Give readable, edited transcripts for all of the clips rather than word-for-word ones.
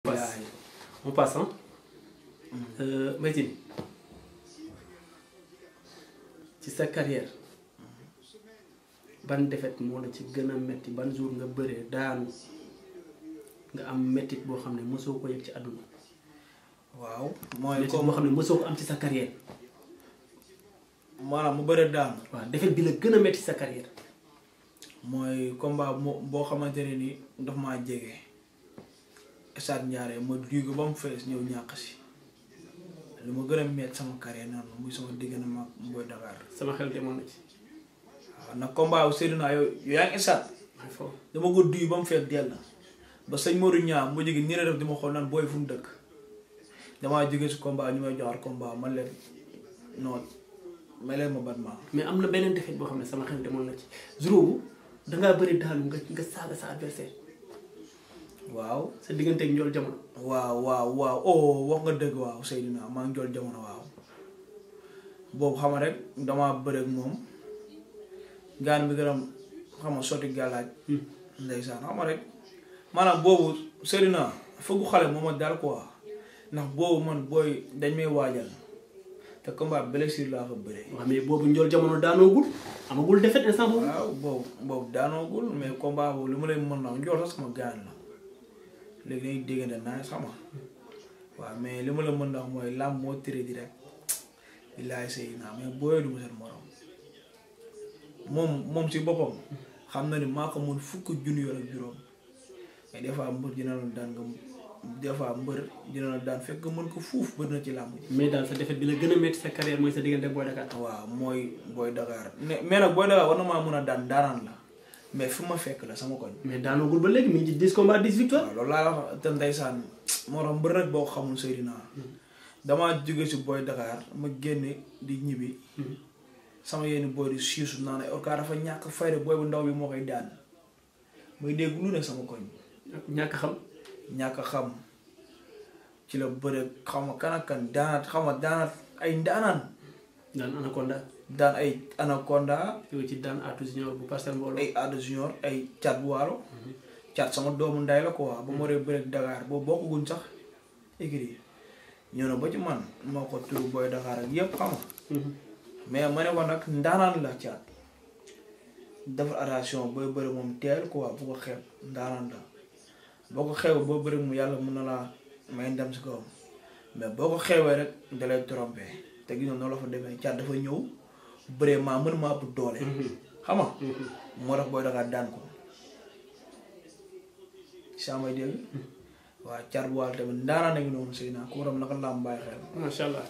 On passe hein. Mbaye Tine ci sa carrière ban défaite moo la ci gën a metti ban jour nga bëree daanu nga am mettit boo xam ne mosoo ko yëg ci àdduna. waaw mooy mettit boo xam ne mosoo ko am ci sa carrière. maanaam mu bëre daanu. waaw défaite bi la gën a metti ci sa carrière. mooy combat boo xamante ne ni daf maa jege. Stade Ndiaré ma duy ko ba mu fees ñëw ñàkk si lu ma gën a metti sama carrière noonu muy sama diggante mag Boy Dakar. sama xel demoon na ci. waaw nag combat wu Seydina yow yaa ngi stade. dama ko duy ba mu fees dell ba sëñ Modou Niang mu jógee nii la def di ma xool naan booy fu mu dëkk damaa jóge si combat ñu may joxaat combat man leen noonu may leen ma bat ma. mais am na beneen défaite boo xam ne sama xel demoon na ci jour boobu dangaa bëri daanu nga saaga sa adversaire. waaw sa digganteeg Ndiol Jamono. waaw oh wax nga dëgg waaw Seydina maa ngi Ndiol Jamono waaw boobu xam nga rek damaa bëre ak moom gaan bi gëram xam nga sotti gàllaaj ndeysaan xam nga rek maanaam boobu Seydina fëggu xale moo ma dal quoi ndax boobu man booy dañ may waajal te combat blessure laa fa bëree. waaw mais boobu Ndiol Jamono daanoogul amagul défaite instant boobu. waaw boobu daanoogul mais combat boobu li ma lay mën na Ndiol sax sama gaan la. léegi dañuy déggante naa sama waaw mais li ma la mën a wax mooy làmb moo tëree di rek billaay Seydina mais booyee du ma seen morom moom si boppam xam na ni maa ko mën fukk junni yor ak juróom mais des fois mbër dina la daan nga des fois mbër dina la daan fekk mën ko fuuf bëri na ci làmb ji. mais daal sa défaite bi la gën a métti sa carrière mooy sa diggante Boy Dakar. waaw mooy Boy Dakar mais nag Boy Dakar war na maa mën a daan daanaan la. mais fu ma fekk la sama koñ. mais daanoogul ba léegi mi ngi ci 10 combats 10 victoires. waaw loolu laa la wax te ndeysaan moo tax mbër rek boo xamul Seydina damaa jóge si Boy Dakar ma génne di ñibbi sama yenn booy di siisu naa ne orka dafa ñàkk fayda booy bu ndaw bi moo koy daan may dégg lu ne sama koñ. ñàkk xam ci la bëre xam nga kan ak kan daanaat xam nga daanaat ay ndaanaan. daan anaconda. daan ay anaconda. yow ci daan Atou Junior bu Parcelles Mbooloo. ay Atou Junior ay Thiat bu Waalo. Thiat sama doomu nday la quoi ba ma ree bëreeg Dakar boobu bokkuñ sax écrit ñëw na ba ci man moo ko turu Boy Dakar ak yëpp xam nga. mais ma ne ko nag ndaanaan la Thiat defar attention booy bëri moom teel quoi bu ko xeeb ndaanaan la boo ko xew boo bëri mu yàlla mën na laa may ndam si kawam mais boo ko xewee rek da lay trompé te gis nga noonu la fa demee Thiat dafa ñëw. bëree maa mën maa bu doole xam nga moo tax Boy Dakar daan ko saa may dégg waaw Thiat bu Waalo tamit ndaanaan nañu noonu Seydina ku waram naka làmb bàyyi xel macha allah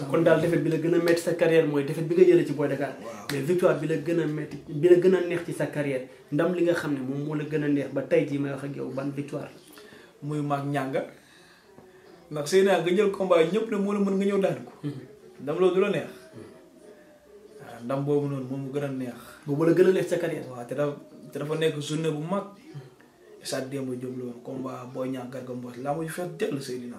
kon daal défaite bi la gën a métti sa carrière mooy défaite bi nga jëlee ci Boy Dakar. mais victoire bi la gën a métti bi la gën a neex ci sa carrière ndam li nga xam ne moom moo la gën a neex ba tey jii may wax ak yow ban victoire muy maag ñànga ndax Seydina nga jël combat ñëpp ne moo la mën nga ñëw daan ko ndam loolu du la neex ndam boobu noonu moom mu gën a neex. boobu la gën a neex sa carrière. waaw te dafa nekk journée bu mag. Stade Demba Diop la woon combat Boy Niang Garga Mbossé laa muy fees dell Seydina.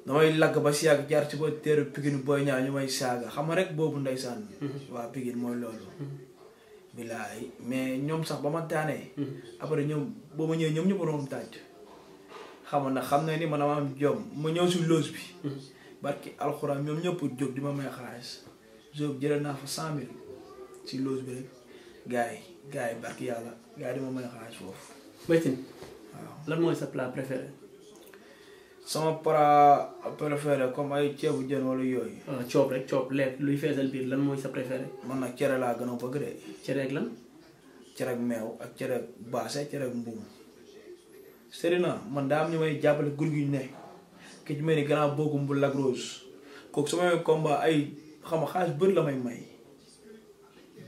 damay lagg ba si yàgg jaar ci ba teeru Pikine Boy Niang ñu may saaga xam nga rek boobu ndeysaan. waa Pikine mooy loolu. bilaay mais ñoom sax ba ma daanee. après ñoom boo ma ñëwee ñoom ñëpp a doon tàcc. xam nga nag xam na ni man dama am jom ma ñëw si loos bi. barki alxuraan ñoom ñëpp jóg di ma may xaalis. job jëlee naa fa 100 000 ci loose bi rek gars yi barki yàlla gars yi dama may xaalis foofu. Mbaye Tine waaw lan mooy sa plat préféré. sama plat préféré comme ay ceebu jën wala yooyu. coob rek coob lekk luy feesal biir lan mooy sa préféré. man nag cere laa gën a bëgg de. cere ak lan. cere ak meew ak cere ak baase cere ak mbuum. Seydina man daa am ñu may jàppale gur gi ne ki ci mel ni grand bokkum bu Lac Rose kooku su ma combat ay. xam nga xaalis bëri la may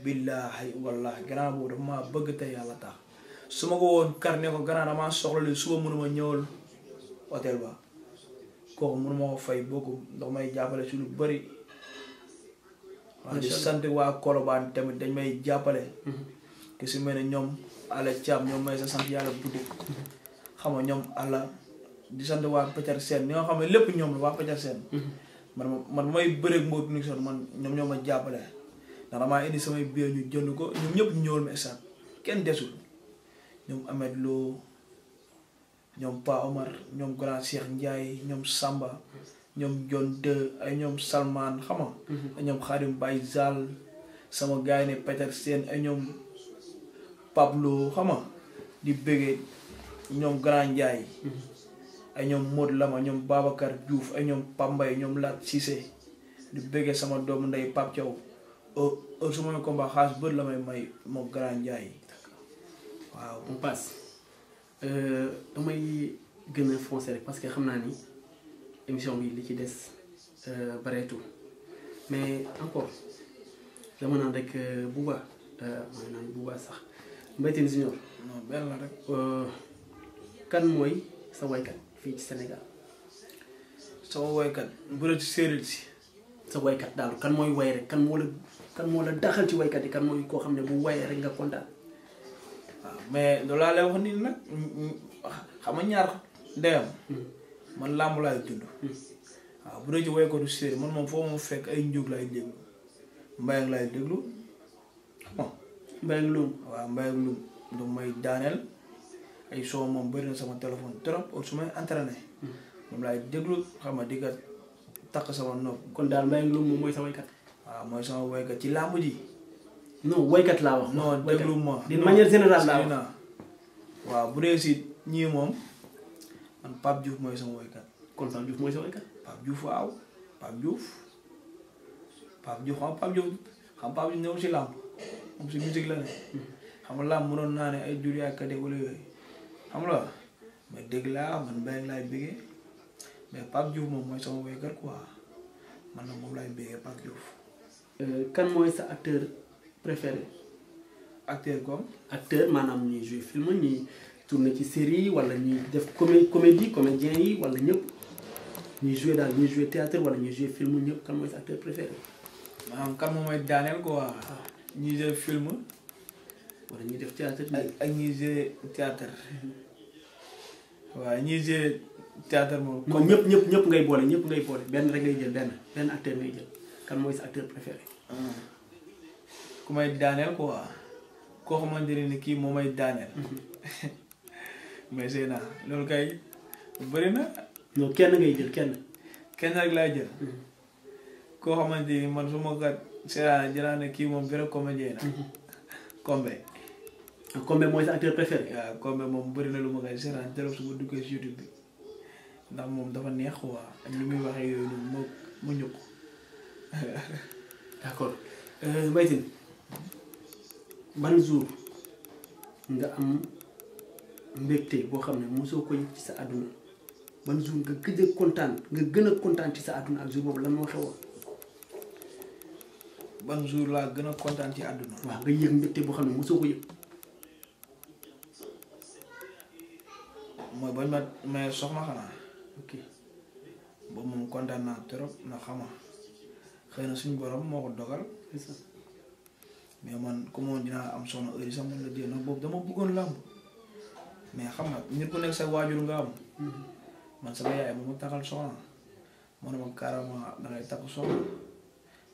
billaahi wallaahi gannaaw boobu dafa maa bëgg te yàlla tax su ma ko woon kar ne ko gannaaw damaa soxla li suba mënuma ñëwal hôtel ba kooku mënuma ko fay bokku ndax may jàppale si lu bëri waaw di sant waa Colobane tamit dañ may jàppale ki si mel ne ñoom Alla Thiam ñoom may sa sant yàlla buddi xam nga ñoom Alla di sant waa Peter Sène ñi nga xam ne lépp ñoom la waa Peter Sène man may bëreeg Mbour Production man ñoom ñoo ma jàppale ndax damaa indi samay biir ñu jënd ko ñoom ñëpp ñu ñëwal ma stade kenn desul ñoom Ameth Lo ñoom Pa Omar ñoom grand Cheikh Ndiaye ñoom Samba ñoom John De ay ñoom Salman xam nga ay ñoom Khadim Baye Zal sama gars yi ne Peter Sène ay ñoom Pablo xam nga di bëggee ñoom grand Ndiaye ay ñoom Modou Lama ñoom Babacar Diouf ay ñoom Pambay ñoom Lat Cissé di bëggee sama doomu ndey Pape Thiaw su ma combat xaas bët la may moom grand Ndiaye waaw. on passe damay gën a foncé rek parce que xam naa ni émission bi li ci des bareetul mais encore dama naan rek Bouba mooy naan Bouba sax Mbaye Tine Junior. non benn la rek. kan mooy sa waykat fii ci Sénégal. sama waykat bu la ci séeréer si. sa waykat daal kan mooy way rek kan moo la daxal ci waykat yi kan mooy koo xam ne bu wayee rek nga kontaan. waaw mais loolu laa lay wax nii nag xam nga ñaar ndeyam. man làmb laay dund. waaw bu dee ci waykatu séeréer man moom foo moom fekk ay njóog laay déglu Mbaye laay déglu bon. Mbaye Loum. waaw Mbaye Loum du may daaneel ay soo moom bëri na sama téléphone trop su may entraîné. moom laay déglu xam nga di nga takk sama nopp. kon daal Mbaye Loum moom mooy sa waykat. waaw mooy sama waykat ci làmb ji. non waykat laa wax. non déglu ma d'une manière générale laa wax. waaw bu dee si ñii moom man Pape Diouf mooy sama waykat. kon Pape Diouf mooy sa waykat. Pape Diouf waaw Pape Diouf xam Pape Diouf ñëw si làmb moom si musique la ne. xam nga làmb mënoon naa ne ay jur yaay kade wala yooyu xam nga mais dégg laa man Mbaye laay bëggee mais Pape Diouf moom mooy sama waykat quoi man nag moom laay bëggee Pape Diouf. kan mooy sa acteur préféré. acteur comme. acteur maanaam ñuy jouer film ñuy tourner ci série wala ñuy def comédie comédien yi wala ñëpp ñuy jouer daal ñuy jouer théâtre wala ñuy jouer film ñëpp kan mooy sa acteur préféré. maanaam kan moom mooy daaneel quoi. ñuy jouer film. wala ñuy def théâtre. ak ñuy jouer théâtre. waaw ñuy jouer théâtre moom. comme ñëpp ngay boole benn rek ngay jël benn acteur ngay jël kan mooy sa acteur préféré. ku may daaneel quoi koo xamante ne ni kii moo may daaneel. mais c'est naa loolu kay bëri na. non kenn ngay jël kenn rek laay jël. koo xamante ni man su ma kat seetaan jëlaat ne kii moom vrai comédien la. Kombe. Kombe mooy sa acteur préféré. waaw Kombe moom bëri na lu ma koy seetaan trop su ma duggee si YouTube bi ndax moom dafa neex waa ak li muy waxee yooyu noonu mu ñëw. d'accord Mbaye Tine ban jour nga am mbégte boo xam ne mosoo ko yëg ci sa àdduna ban jour nga gën a kontaan ci sa àdduna ak jour boobu lan moo xewoon. ban jour laa gën a kontaan ci àdduna. waaw nga yëg mbégte boo xam ne mosoo ko yëg. mooy bañ ma may soxna xanaa. ok boobu moom kontaan naa trop na xama xëy na suñu borom moo ko dogal. mais man comme moom dinaa am soxna heure yi sax mën la dee nag boobu dama bëggoon làmb mais xam nga nit ku nekk sa waajur nga am. man sama yaay ma taxal soxna ma ne ma carrément dangay takk soxna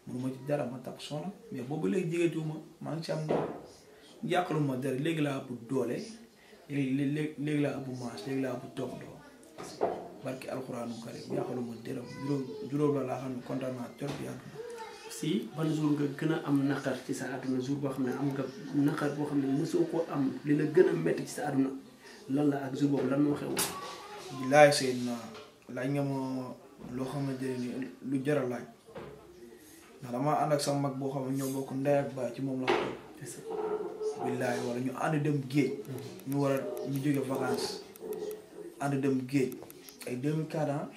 mënuma ci dara ma takk soxna mais boobu léegi jigéentuwuma maa ngi ci am nga yàqaluma dara léegi laa ëpp doole léegi laa ëpp maas léegi laa ëpp toog doo barki alxuraanu karim yàqaluma dara juróom la laa xam ne kontaan naa trop yàlla. si ban jour nga gën a am naqar ci sa àdduna jour boo xam ne am nga naqar boo xam ne mosoo koo am li la gën a métti ci sa àdduna lan la ak jour boobu lan moo xew. bilaay Seydina laaj nga ma loo xamante ne lu jar a laaj ndax damaa ànd ak sama mag boo xam ne ñoo bokk ndey ak baay ci moom la ko bilaay wala ñu ànd dem géej ñu war a ñu jóge vacances ànd dem géej ay 2004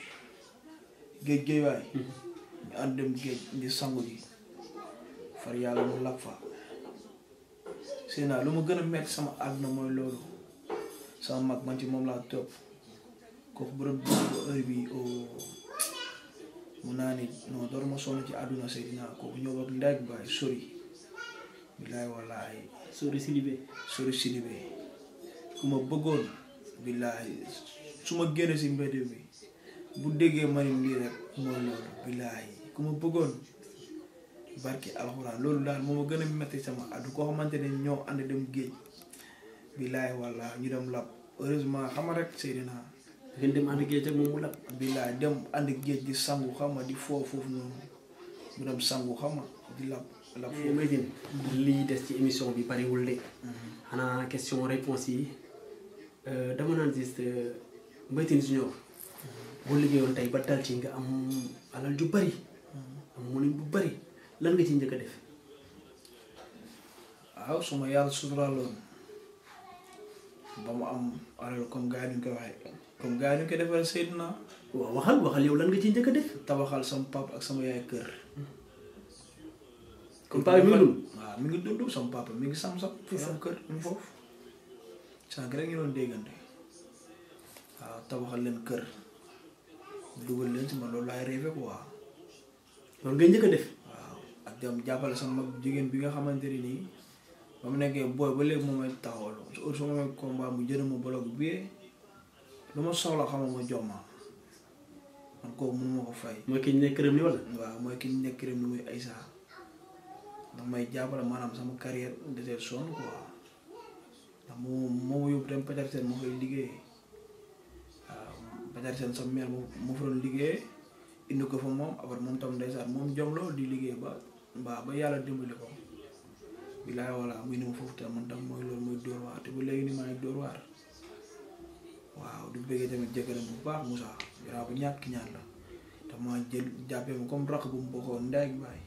géej waay ñu ànd dem géej ndi sangu ji far yàlla mu lab fa Seydina lu ma gën a metti sama àdduna mooy loolu sama mag man ci moom laa topp kooku bu doon heure bi mun naa ni non door ma sonn ci àdduna Seydina kooku ñëw ak ndey ak baay sori billaay wallaay Sori Sidibé ku ma bëggoon billaay su ma génne si mbedd bi bu déggee ma ni lii rek mooy loolu billaay ku ma bëggoon barki alxuraan loolu daal moo ma gën a metti sama àdduna koo xamante ne ñoo ànd dem géej billaay wallaay ñu dem lab heureusement xam nga rek Seydina. ngeen dem ànd géej ak moom mu lab. billaay dem ànd géej di sangu xam nga di foofu noonu mu dem sangu xam nga di lab foofu. Mbaye Tine lii des ci émission bi bariwul de. xanaa question réponse yi dama naan juste Mbaye Tine Junior boo liggéeyoon tey ba dal ci nga am alal ju bari. am mu bu bari lan nga ci njëkk a def. waaw su ma yàlla suturaaloon ba mu am alal comme gars yi ñu koy waxee comme gars yi ñu koy defal Seydina. waaw waxal yow lan nga ci njëkk a def. tabaxal sama papa ak sama yaay kër. comme paa bi mi ngi dund. waaw mi ngi dund sama papa mi ngi sam-sam. kër mu foofu. sànq rek ñu doon déggante. waaw tabaxal leen kër. dugal leen si man loolu laay rêvé quoi. loolu ngay njëkk a def. waaw ak dem jàppale sama mag jigéen bi nga xamante ne nii ba mu nekkee booy ba léegi moom may taxawal su ma may combat mu jënd ma bolok bi lu ma soxla xamal ma jox ma man kooku mënu ma ko fay. mooy ki ñu nekk këram ni wala. waaw mooy ki ñu nekk këram ni muy Aïssa ndax may jàppale maanaam sama carrière desee sonn quoi ndax moo ma yóbbu dem Petersen moo koy liggéey waaw Petersen sa mère moo fa doon liggéey indi ko fa moom après moom tam ndeysaan moom jom loolu di liggéey ba yàlla dimbali ko bilaay walla muy ni ma foofu te man tam mooy loolu mooy dóor waar te ba léegi ni maa ngi dóor waar waaw du bëggee tamit jëkkëram bu baax Moussa ginnaaw bu ñàkk ñaan la te maa jël jàppee ma comme rakk bu mu bokkoon ndey ak baay